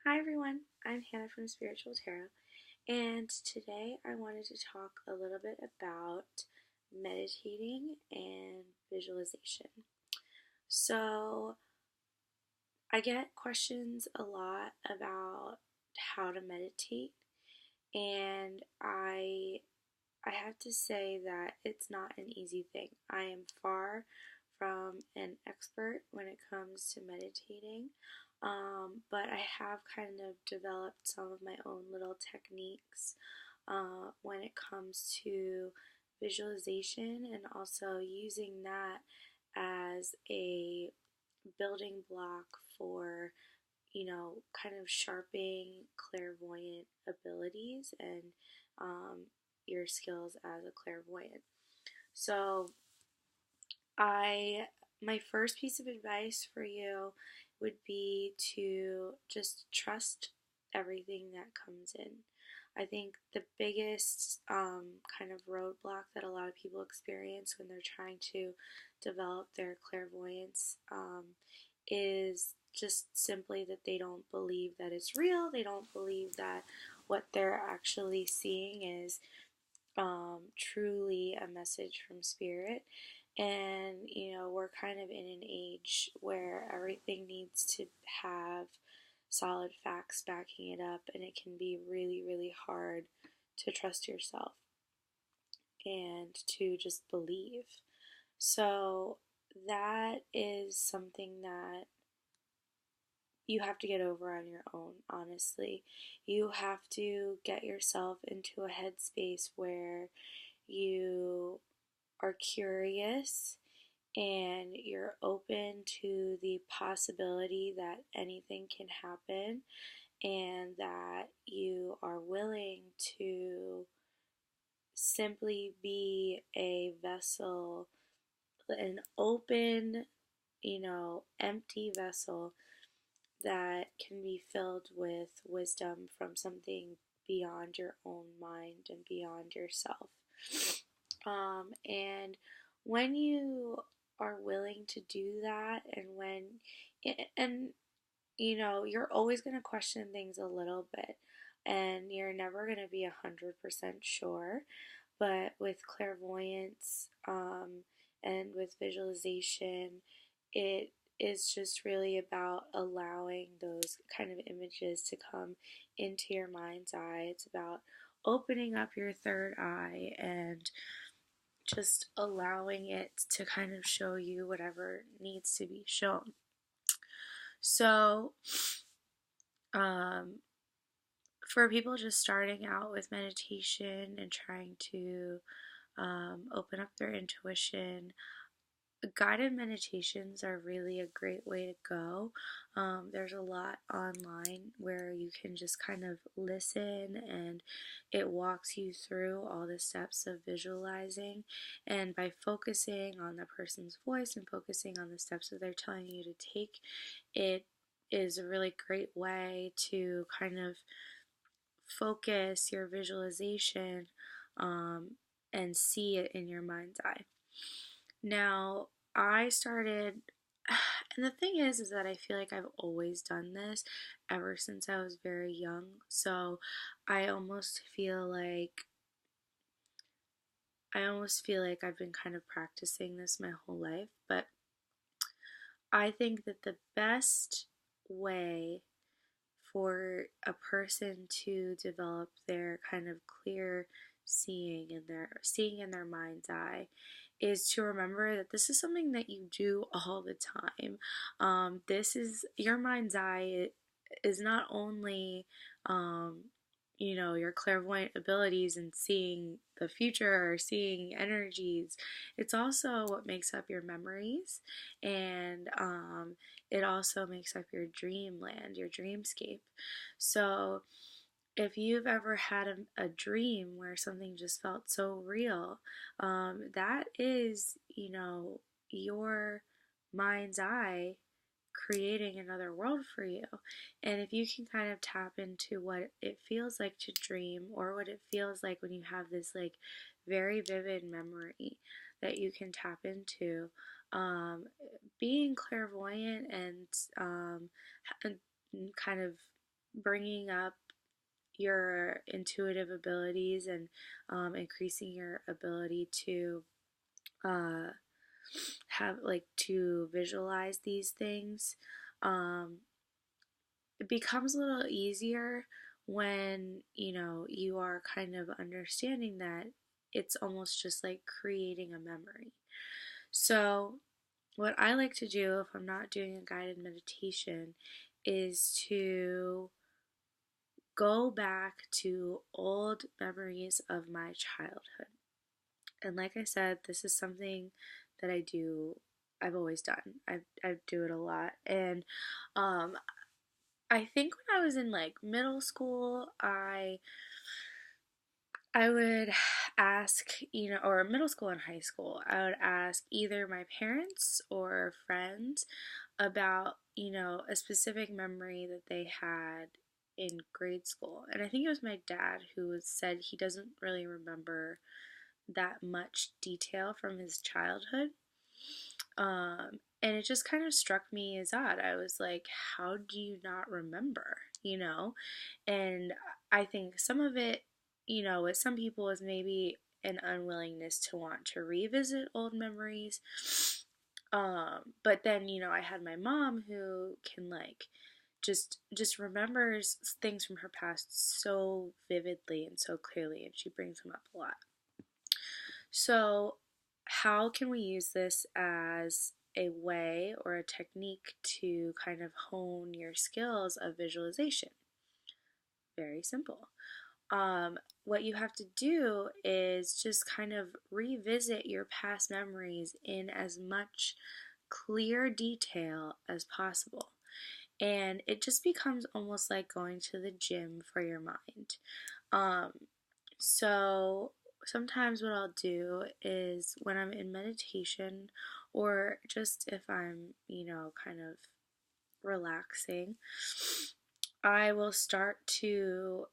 Hi everyone, I'm Hannah from Spiritual Tarot, and today I wanted to talk a little bit about meditating and visualization. So, I get questions a lot about how to meditate, and I have to say that it's not an easy thing. I am far from an expert when it comes to meditating, but I have kind of developed some of my own little techniques when it comes to visualization and also using that as a building block for kind of sharpening clairvoyant abilities and your skills as a clairvoyant. So, my first piece of advice for you would be to just trust everything that comes in. I think the biggest kind of roadblock that a lot of people experience when they're trying to develop their clairvoyance is just simply that they don't believe that it's real. They don't believe that what they're actually seeing is truly a message from spirit. And, we're kind of in an age where everything needs to have solid facts backing it up, and it can be really, really hard to trust yourself and to just believe. So, that is something that you have to get over on your own, honestly. You have to get yourself into a headspace where you are curious and you're open to the possibility that anything can happen, and that you are willing to simply be a vessel, an open, empty vessel that can be filled with wisdom from something beyond your own mind and beyond yourself. And when you are willing to do that, and you're always going to question things a little bit, and you're never going to be 100% sure. But with clairvoyance and with visualization, it is just really about allowing those kind of images to come into your mind's eye. It's about opening up your third eye and just allowing it to kind of show you whatever needs to be shown. So, for people just starting out with meditation and trying to open up their intuition, guided meditations are really a great way to go. There's a lot online where you can just kind of listen, and it walks you through all the steps of visualizing. And by focusing on the person's voice and focusing on the steps that they're telling you to take, it is a really great way to kind of focus your visualization and see it in your mind's eye. Now, I started, and the thing is that I feel like I've always done this ever since I was very young. So I almost feel like I've been kind of practicing this my whole life. But I think that the best way for a person to develop their kind of clear seeing in their mind's eye is to remember that this is something that you do all the time. This is your mind's eye is not only your clairvoyant abilities and seeing the future or seeing energies. It's also what makes up your memories, and it also makes up your dreamland, your dreamscape. So if you've ever had a dream where something just felt so real, that is, your mind's eye creating another world for you. And if you can kind of tap into what it feels like to dream, or what it feels like when you have this like very vivid memory that you can tap into, being clairvoyant and kind of bringing up your intuitive abilities and increasing your ability to uh, have like to visualize these things, um, it becomes a little easier when you are kind of understanding that it's almost just like creating a memory. So what I like to do if I'm not doing a guided meditation is to go back to old memories of my childhood. And like I said, this is something that I've always done. I do it a lot. And um, I think when I was in like middle school, I would ask, or middle school and high school, I would ask either my parents or friends about, a specific memory that they had in grade school. And I think it was my dad who said he doesn't really remember that much detail from his childhood. And it just kind of struck me as odd. I was like, how do you not remember? And I think some of it, with some people, is maybe an unwillingness to want to revisit old memories. But then, I had my mom who can like just remembers things from her past so vividly and so clearly, and she brings them up a lot. So, how can we use this as a way or a technique to kind of hone your skills of visualization? Very simple. What you have to do is just kind of revisit your past memories in as much clear detail as possible. And it just becomes almost like going to the gym for your mind. Um, so sometimes what I'll do is when I'm in meditation or just if I'm, kind of relaxing, I will start to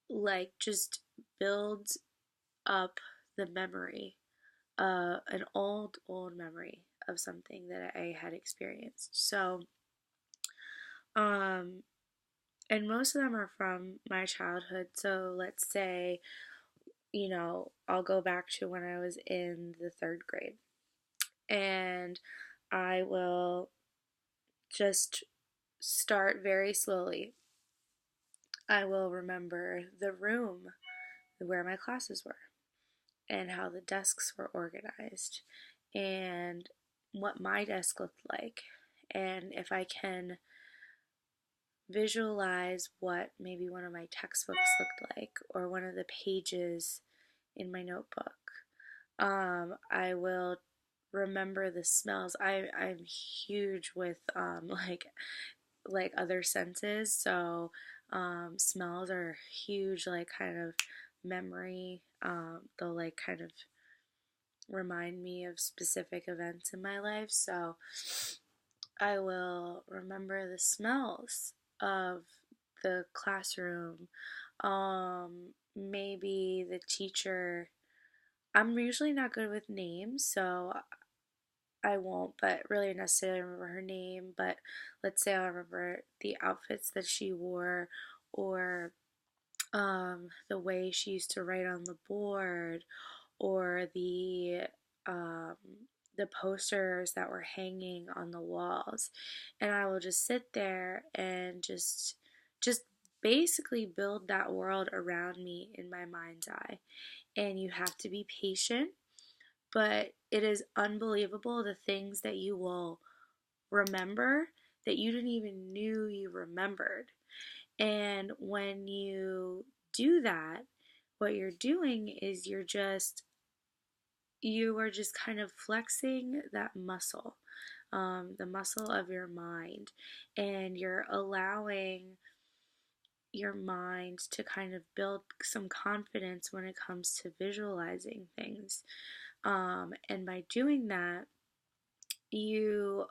like just build up the memory, an old memory of something that I had experienced. So, um, and most of them are from my childhood. So let's say, I'll go back to when I was in the third grade, and I will just start very slowly. I will remember the room where my classes were and how the desks were organized and what my desk looked like. And if I can visualize what maybe one of my textbooks looked like or one of the pages in my notebook, I will remember the smells. I'm huge with like other senses, so smells are huge, like kind of memory. They'll like kind of remind me of specific events in my life, so I will remember the smells of the classroom. Maybe the teacher. I'm usually not good with names, so I won't, but really necessarily remember her name. But let's say I remember the outfits that she wore, or the way she used to write on the board, or um, the posters that were hanging on the walls. And I will just sit there and just basically build that world around me in my mind's eye. And you have to be patient, but it is unbelievable the things that you will remember that you didn't even knew you remembered. And when you do that, what you're doing is you are just kind of flexing that muscle, the muscle of your mind, and you're allowing your mind to kind of build some confidence when it comes to visualizing things. And by doing that, you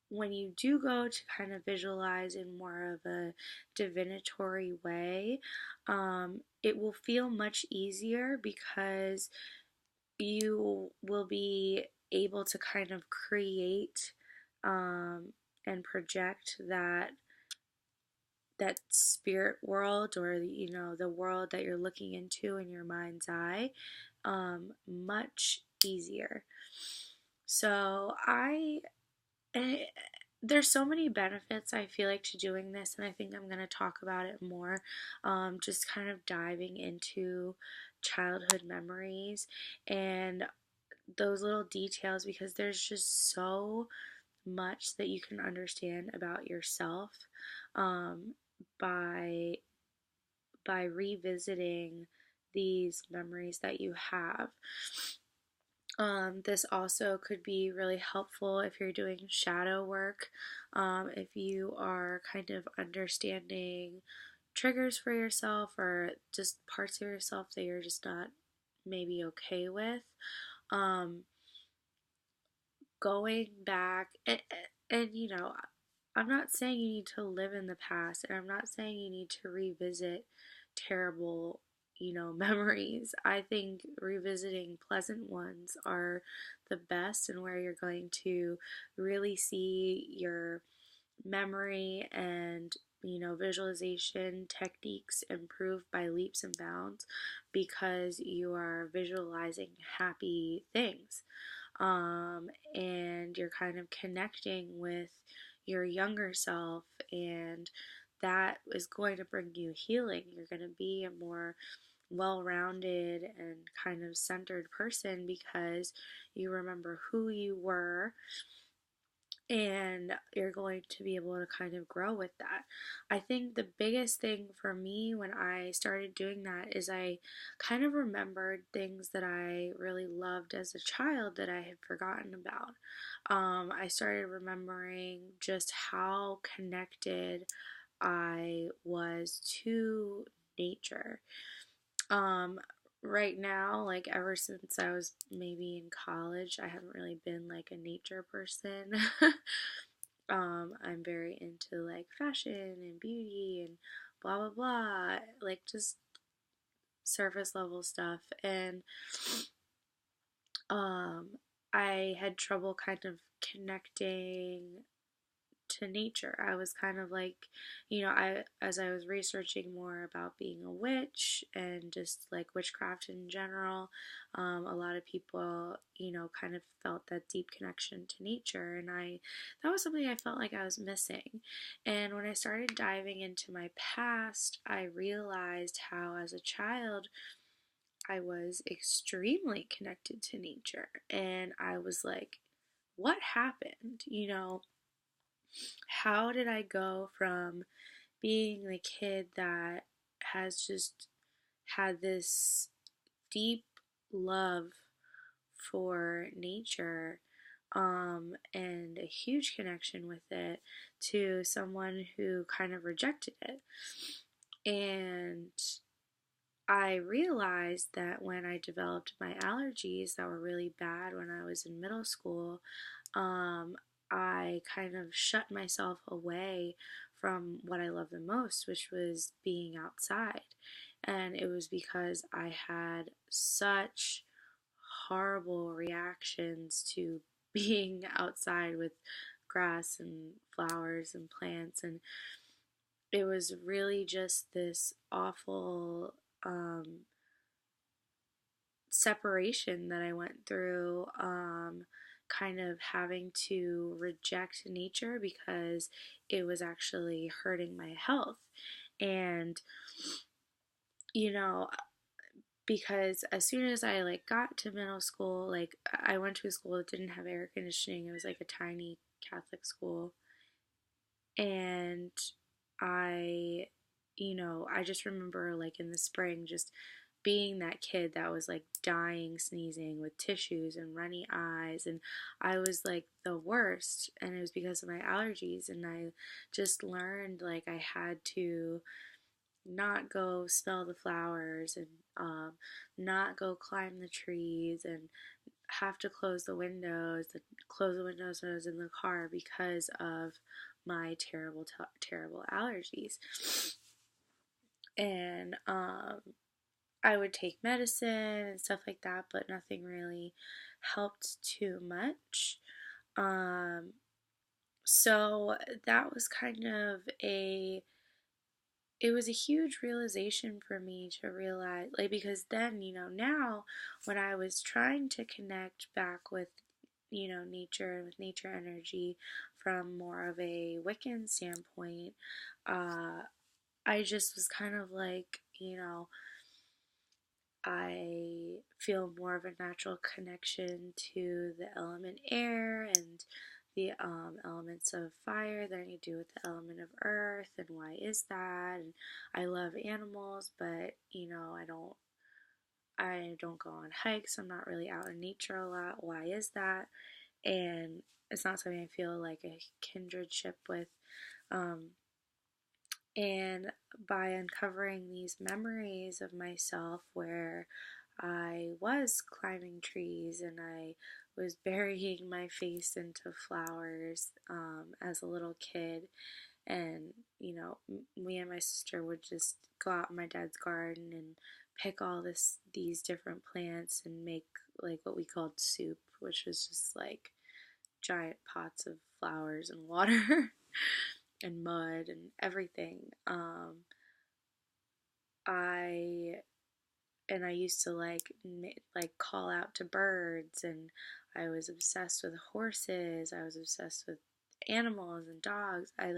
when you do go to kind of visualize in more of a divinatory way, it will feel much easier because you will be able to kind of create and project that spirit world, or the world that you're looking into in your mind's eye, much easier. So and there's so many benefits, I feel like, to doing this, and I think I'm going to talk about it more, just kind of diving into childhood memories and those little details, because there's just so much that you can understand about yourself, um, by revisiting these memories that you have. This also could be really helpful if you're doing shadow work, if you are kind of understanding triggers for yourself, or just parts of yourself that you're just not maybe okay with. Um, Going back, and I'm not saying you need to live in the past, and I'm not saying you need to revisit terrible, memories. I think revisiting pleasant ones are the best, and where you're going to really see your memory and visualization techniques improve by leaps and bounds, because you are visualizing happy things, and you're kind of connecting with your younger self, and that is going to bring you healing. You're going to be a more well-rounded and kind of centered person, because you remember who you were, and you're going to be able to kind of grow with that. I think the biggest thing for me when I started doing that is I kind of remembered things that I really loved as a child that I had forgotten about. I started remembering just how connected I was to nature. Um, right now, like ever since I was maybe in college, I haven't really been like a nature person. I'm very into like fashion and beauty and blah blah blah, like just surface level stuff. And um, I had trouble kind of connecting to nature. I was kind of like, as I was researching more about being a witch and just like witchcraft in general, a lot of people, kind of felt that deep connection to nature, and that was something I felt like I was missing. And when I started diving into my past, I realized how, as a child, I was extremely connected to nature, and I was like, what happened? How did I go from being the kid that has just had this deep love for nature, and a huge connection with it, to someone who kind of rejected it? And I realized that when I developed my allergies that were really bad when I was in middle school, um, I kind of shut myself away from what I love the most, which was being outside. And it was because I had such horrible reactions to being outside with grass and flowers and plants, and it was really just this awful, separation that I went through, kind of having to reject nature because it was actually hurting my health. And, you know, because as soon as I like got to middle school, like I went to a school that didn't have air conditioning. It was like a tiny Catholic school. And I, I just remember like in the spring just being that kid that was like dying, sneezing with tissues and runny eyes, and I was like the worst, and it was because of my allergies. And I just learned like I had to not go smell the flowers, and not go climb the trees, and have to close the windows when I was in the car because of my terrible, terrible allergies. And I would take medicine and stuff like that, but nothing really helped too much. Um, so that was kind of a it was a huge realization for me to realize, like, because then, now when I was trying to connect back with, nature and with nature energy from more of a Wiccan standpoint, uh, I just was kind of like, I feel more of a natural connection to the element air and the elements of fire than I do with the element of earth. And why is that? And I love animals, but I don't go on hikes. I'm not really out in nature a lot. Why is that? And it's not something I feel like a kindredship with. Um, and by uncovering these memories of myself where I was climbing trees and I was burying my face into flowers as a little kid, and me and my sister would just go out in my dad's garden and pick all these different plants and make like what we called soup, which was just like giant pots of flowers and water and mud and everything. I and I used to like call out to birds, and I was obsessed with horses. I was obsessed with animals and dogs. I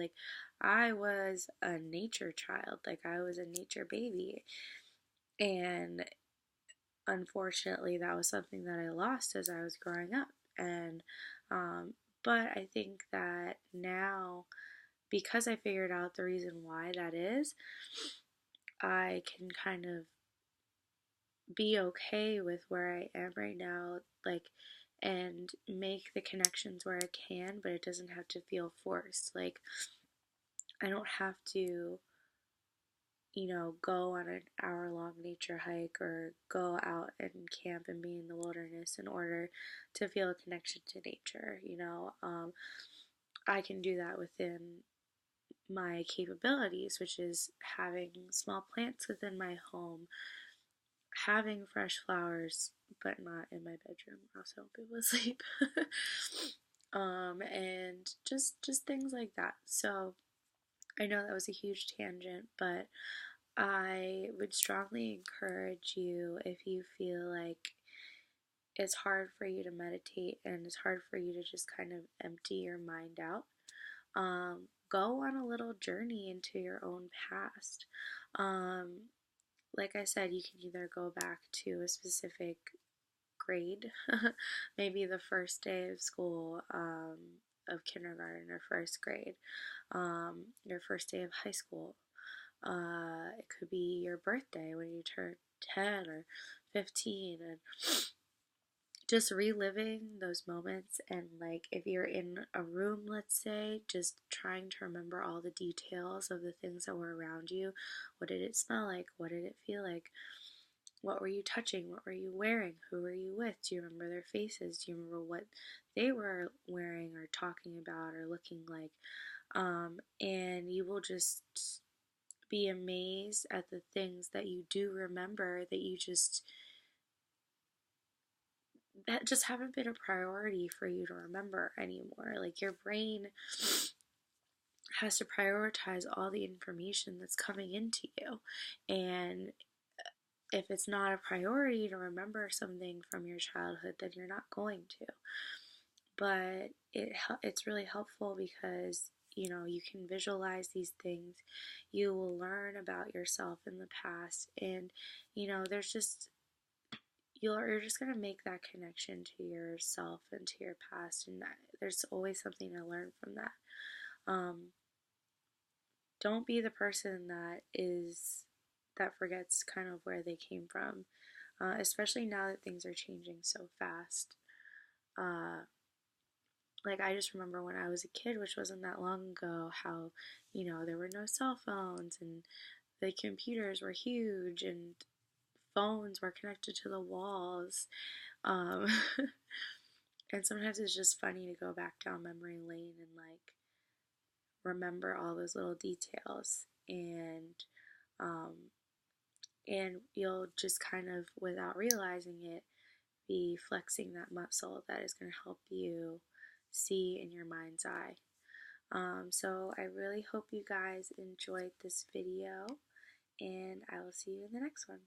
was a nature child. Like I was a nature baby. And unfortunately that was something that I lost as I was growing up. And but I think that now, because I figured out the reason why that is, I can kind of be okay with where I am right now, like, and make the connections where I can, but it doesn't have to feel forced. Like, I don't have to, go on an hour-long nature hike or go out and camp and be in the wilderness in order to feel a connection to nature. I can do that within my capabilities, which is having small plants within my home, having fresh flowers, but not in my bedroom. Also, won't be able to sleep. And just things like that. So I know that was a huge tangent, but I would strongly encourage you, if you feel like it's hard for you to meditate and it's hard for you to just kind of empty your mind out, go on a little journey into your own past. Um, like I said, you can either go back to a specific grade, maybe the first day of school, of kindergarten or first grade, your first day of high school. It could be your birthday when you turn 10 or 15, and just reliving those moments. And like if you're in a room, let's say, just trying to remember all the details of the things that were around you. What did it smell like? What did it feel like? What were you touching? What were you wearing? Who were you with? Do you remember their faces? Do you remember what they were wearing or talking about or looking like? And you will just be amazed at the things that you do remember that just haven't been a priority for you to remember anymore. Like your brain has to prioritize all the information that's coming into you. And if it's not a priority to remember something from your childhood, then you're not going to. But it's really helpful because you can visualize these things. You will learn about yourself in the past, and there's just you're just going to make that connection to yourself and to your past, and there's always something to learn from that. Don't be the person that forgets kind of where they came from, especially now that things are changing so fast. Like I just remember when I was a kid, which wasn't that long ago, how there were no cell phones and the computers were huge and phones were connected to the walls. Um, and sometimes it's just funny to go back down memory lane and like remember all those little details, um, and you'll just kind of, without realizing it, be flexing that muscle that is going to help you see in your mind's eye. So I really hope you guys enjoyed this video, and I will see you in the next one.